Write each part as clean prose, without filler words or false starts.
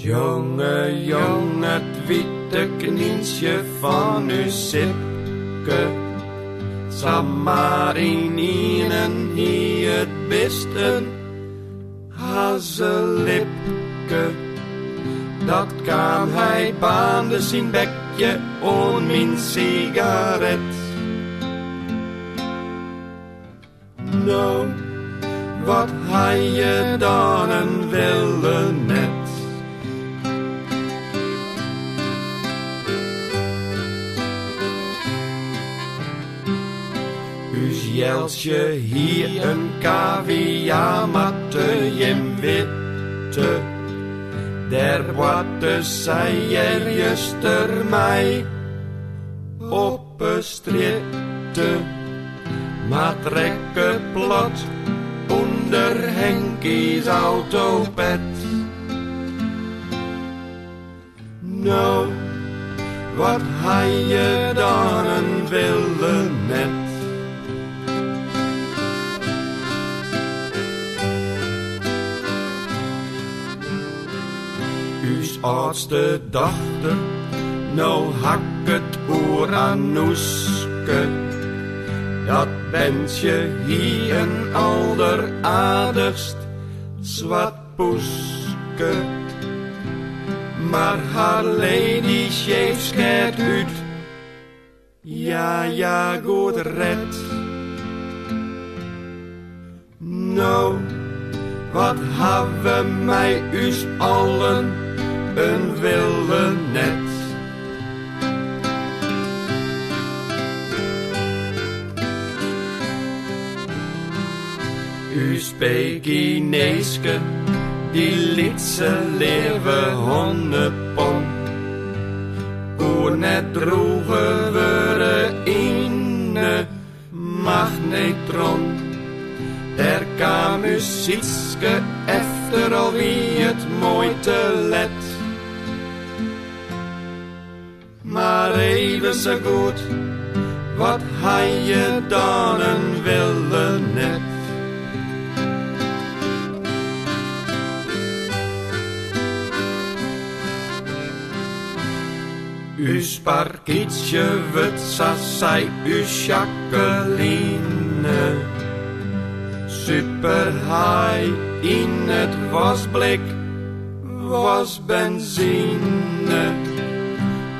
Jonge, jong, het witte kniensje van uw Sipke, zam maar in inen hier het beste hazelipke. Dat kan hij baande zijn bekje on mijn sigaret. Nou, wat hij je dan en wilde net. Us Jelsje hier een caviar matte jem witte. Der watte zij er juster mij op een stritte. Maar trekken plat onder Henkie's autopet. Nou, wat hij je dan en wilde net. U's oudste dochter, nou hak het oor aan Noeske. Dat bent je hier een alderaardigst zwart poeske. Maar haar lady scheefskeert uit. Ja, ja, goed red. Nou, wat hebben mij us allen een wilde net. Us Pekineeske, die liet ze leven hondepom. Hoe net droegen we in magnetron. Er kwam us Sietske efter al wie het mooi te let. Maar even zo goed, wat hij je dan en wilde net. Us parkietje wut, zei us Jacqueline. Super high in het wasblik was benzine.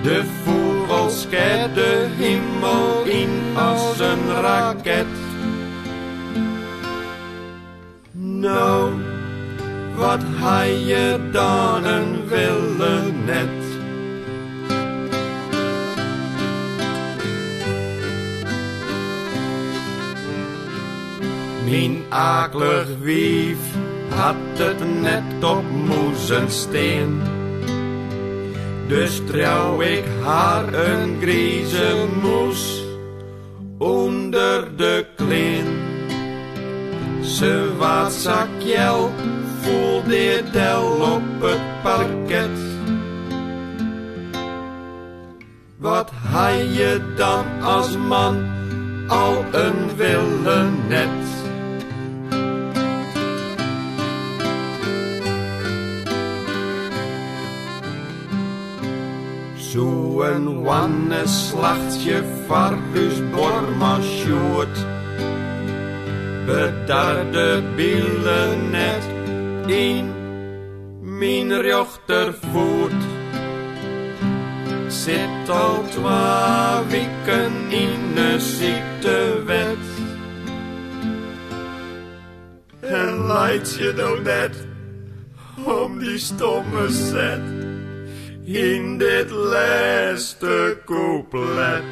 De vogels keert de hemel in als een raket. Nou, wat hij je dan en wilde net. Mijn akelig wief had het net op moezen steen. Dus trouw ik haar een grieze moes onder de kleen. Ze wat zakjel voelde del op het parket. Wat hij je dan als man al een wilde net. Zo'n wanne slachtje varus bormasjoert. Bedarde bielen net in mijn rechtervoet. Zit al 2 weken in een ziektewet. En leidt je nou net om die stomme zet. In dit laatste couplet.